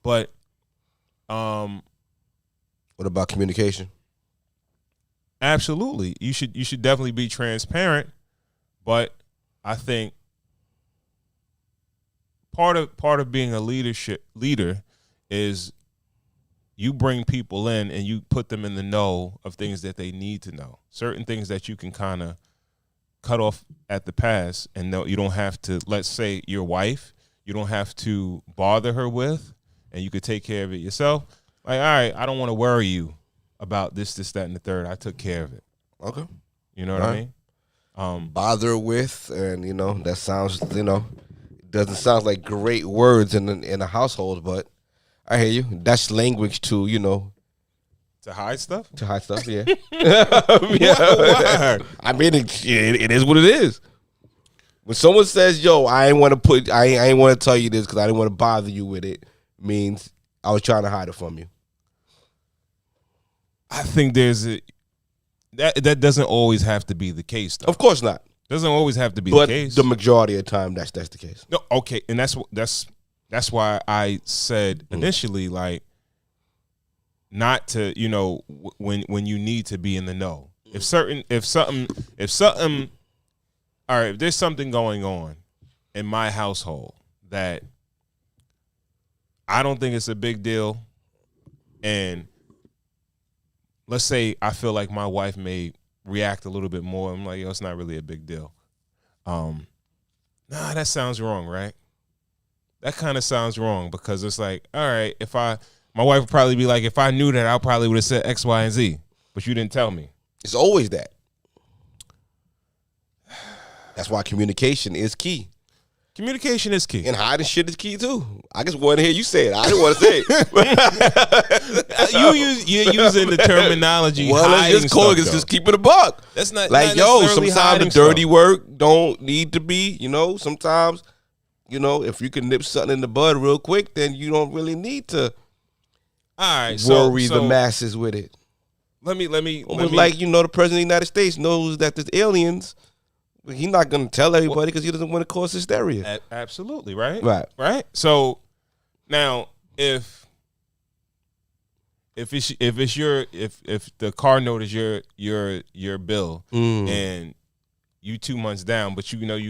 But what about communication? Absolutely, you should definitely be transparent. But I think part of being a leader is you bring people in and you put them in the know of things that they need to know. Certain things that you can kind of cut off at the pass, and no, you don't have to. Let's say your wife, you don't have to bother her with, and you could take care of it yourself. Like, all right, I don't want to worry you about this, that, and the third. I took care of it. Okay. You know what I mean? Bother with, and that sounds, doesn't sound like great words in a household, but I hear you. That's language to, to hide stuff. To hide stuff, yeah. Yeah. I mean, it is what it is. When someone says, "Yo, I ain't want to tell you this because I didn't want to bother you with it," means I was trying to hide it from you. I think that doesn't always have to be the case, though. Of course not. Doesn't always have to be the case. But the majority of the time, that's the case. No, okay, and that's why I said initially, like, not to, when you need to be in the know. If there's something going on in my household that I don't think it's a big deal, and let's say I feel like my wife may react a little bit more, I'm like, yo, it's not really a big deal. Nah, that sounds wrong, right? That kind of sounds wrong, because it's like, all right, my wife would probably be like, if I knew that, I probably would have said X, Y, and Z, but you didn't tell me. It's always that. That's why communication is key. Communication is key. And hiding shit is key, too. I just want to hear you say it. I didn't want to say it. You're using the terminology well, hiding stuff, just keep it a buck. That's not like, not sometimes the dirty work don't need to be, sometimes, if you can nip something in the bud real quick, then you don't really need to worry the masses with it. Let me like, the president of the United States knows that there's aliens. He's not going to tell everybody because he doesn't want to cause hysteria. Absolutely, right? Right. So now, if the car note is your bill and you 2 months down, but you're gonna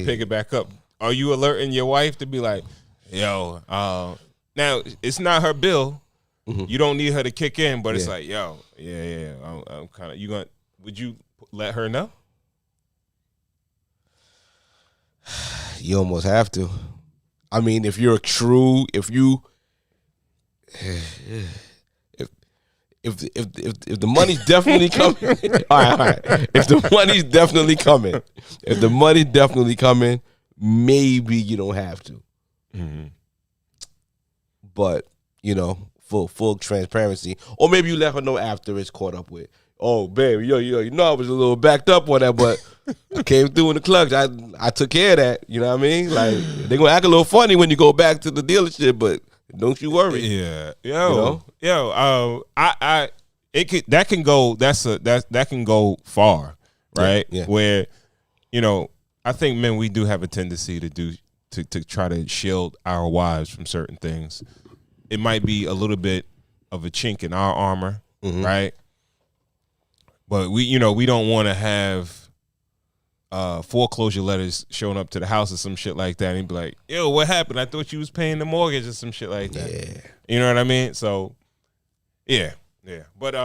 pick it back up, are you alerting your wife to be like, yo, now it's not her bill, you don't need her to kick in, but it's like, yo, I'm kind of, would you let her know? You almost have to. I mean, if the money's definitely coming, all right. If the money's definitely coming, maybe you don't have to. Mm-hmm. But full transparency, or maybe you let her know after it's caught up with. Oh, baby, yo, I was a little backed up on that, but I came through in the clutch. I took care of that. You know what I mean? Like, they're gonna act a little funny when you go back to the dealership, but don't you worry. Yeah, that can go far, right? Yeah. Where, I think men, we do have a tendency to try to shield our wives from certain things. It might be a little bit of a chink in our armor, right? But we don't want to have foreclosure letters showing up to the house or some shit like that, and he'd be like, yo, what happened? I thought you was paying the mortgage or some shit like that. Yeah. You know what I mean? So, yeah. But